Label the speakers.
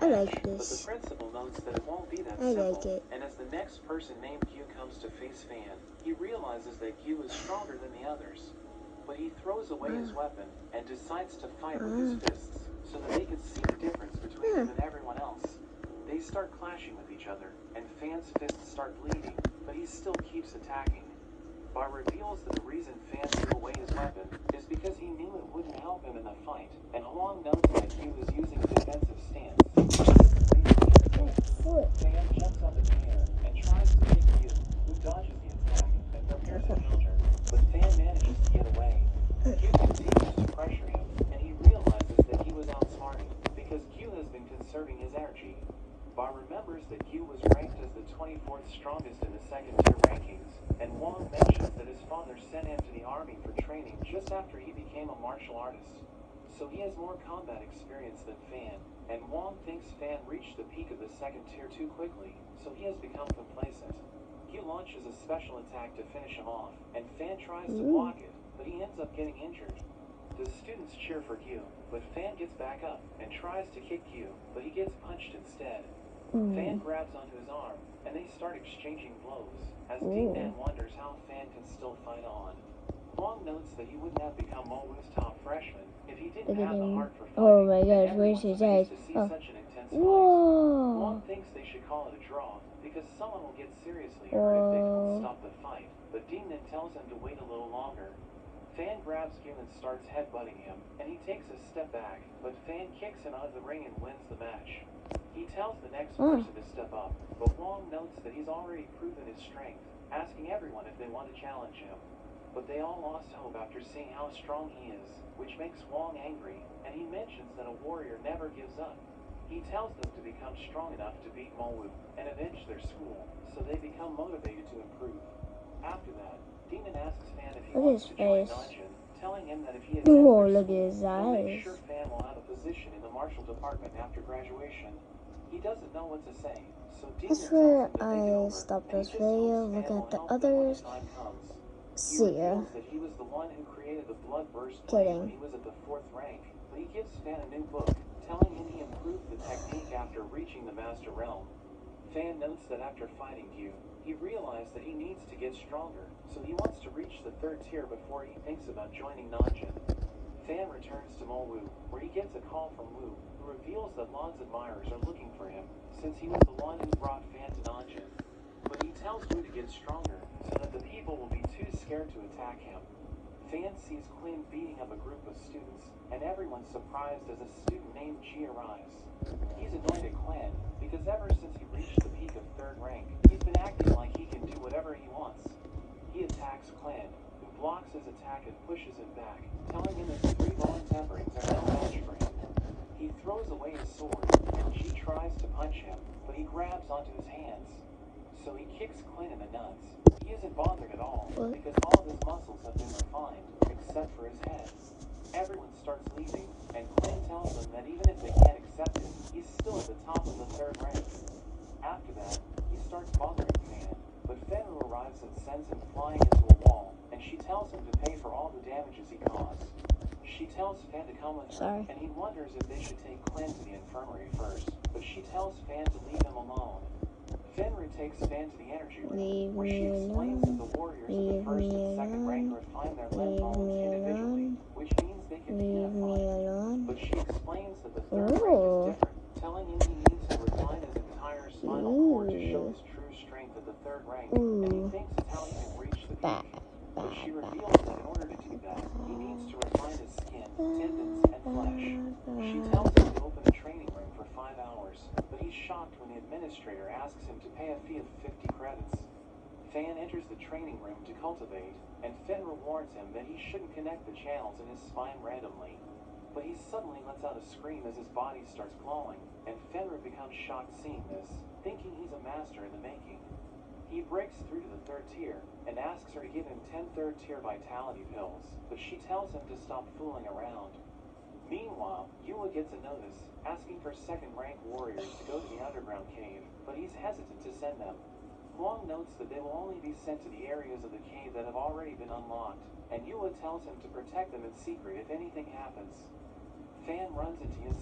Speaker 1: I like
Speaker 2: match, but the
Speaker 1: this.
Speaker 2: principal notes that it won't be that
Speaker 1: I
Speaker 2: simple.
Speaker 1: like it.
Speaker 2: And as the next person named Gyu comes to face Fan, he realizes that Gyu is stronger than the others. But he throws away his weapon and decides to fight with his fists so that they can see the difference between him and everyone else. They start clashing with each other, and Fan's fists start bleeding, but he still keeps attacking. Bar reveals that the reason Fan threw away his weapon is because he knew it wouldn't help him in the fight, and Huang notes that Gyu is using a defensive stance. Fan jumps up in the air and tries to kick Gyu, who dodges the attack and prepares to counter, but Fan manages to get away. Gyu continues to pressure him, and he realizes that he was outsmarted because Gyu has been conserving his energy. Bar remembers that Gyu was ranked as the 24th strongest in the second tier rankings, and Wong mentions that his father sent him to the army for training just after he became a martial artist. So he has more combat experience than Fan, and Wong thinks Fan reached the peak of the second tier too quickly, so he has become complacent. Gyu launches a special attack to finish him off, and Fan tries to block it, but he ends up getting injured. The students cheer for Gyu, but Fan gets back up and tries to kick Gyu, but he gets punched instead. Fan grabs onto his arm, and they start exchanging blows, as D-Man wonders how Fan can still fight on. Huang notes that he wouldn't have become Mowu's top freshman if he didn't have the heart for fighting.
Speaker 1: Oh my gosh, where's his eyes? Oh.
Speaker 2: Such an intense fight.
Speaker 1: Whoa!
Speaker 2: Huang thinks they should call it a draw, because someone will get seriously hurt if they don't stop the fight, but D-Man tells him to wait a little longer. Fan grabs Gyu and starts headbutting him, and he takes a step back, but Fan kicks him out of the ring and wins the match. He tells the next person to step up, but Wong notes that he's already proven his strength, asking everyone if they want to challenge him. But they all lost hope after seeing how strong he is, which makes Wong angry, and he mentions that a warrior never gives up. He tells them to become strong enough to beat Mowu and avenge their school, so they become motivated to improve. After that, Demon asks Fan if he wants to join Nanjun, telling him that if he attends their school, he'll make sure Fan will have a position in the martial department after graduation. He doesn't know what to say, so Demon
Speaker 1: That's
Speaker 2: tells him
Speaker 1: where
Speaker 2: to make it over,
Speaker 1: I stopped
Speaker 2: and he
Speaker 1: this
Speaker 2: just
Speaker 1: video.
Speaker 2: hopes
Speaker 1: Look
Speaker 2: Fan
Speaker 1: at
Speaker 2: will
Speaker 1: the
Speaker 2: help them when the
Speaker 1: others.
Speaker 2: time comes. He
Speaker 1: See ya.
Speaker 2: reveals that he was the one who created the blood burst plane when he was at the 4th rank, but he gives Fan a new book, telling him he improved the technique after reaching the Master Realm. Fan notes that after fighting Gyu, he realized that he needs to get stronger, so he wants to reach the 3rd tier before he thinks about joining Nanjun. Fan returns to Mowu, where he gets a call from Wu, who reveals that Lan's admirers are looking for him, since he was the one who brought Fan to Nanjun. But he tells Wu to get stronger, so that the people will be too scared to attack him. Fan sees Quinn beating up a group of students, and everyone's surprised as a student named Ji arrives. He's annoyed at Quinn, because ever since he reached the peak of 3rd rank, he's been acting like he can do whatever he wants. He attacks Quinn, who blocks his attack and pushes him back, telling him that the 3 Vaughn temperings are no match for him. He throws away his sword, and Ji tries to punch him, but he grabs onto his hands. So he kicks Quinn in the nuts. He isn't bothered at all, because all of his muscles have been refined, except for his head. Everyone starts leaving, and Quinn tells them that even if they can't accept it, he's still at the top of the 3rd rank. After that, he starts bothering Fan, but Fenrir arrives and sends him flying into a wall, and she tells him to pay for all the damages he caused. She tells Fan to come with her, and he wonders if they should take Quinn to the infirmary first, but she tells Fan to leave him alone. Fenrir takes Fan to the energy room, where she explains that the warriors of the 1st and 2nd rank refine their limb bones individually, which means they can be in a fight. But she explains that the 3rd rank is different, telling him he needs to refine his entire spinal cord to show his true strength at the 3rd rank, and he thinks it's how he can reach the peak. But she reveals that in order to do that, he needs to refine his skin, tendons, and flesh. She tells him to open a training room for 5 hours, but he's shocked when the administrator asks him to pay a fee of 50 credits. Fan enters the training room to cultivate, and Fenrir warns him that he shouldn't connect the channels in his spine randomly. But he suddenly lets out a scream as his body starts glowing, and Fenrir becomes shocked seeing this, thinking he's a master in the making. He breaks through to the 3rd tier, and asks her to give him 10 3rd tier vitality pills, but she tells him to stop fooling around. Meanwhile, Yua gets a notice, asking for 2nd rank warriors to go to the underground cave, but he's hesitant to send them. Huang notes that they will only be sent to the areas of the cave that have already been unlocked, and Yua tells him to protect them in secret if anything happens. Fan runs into Yin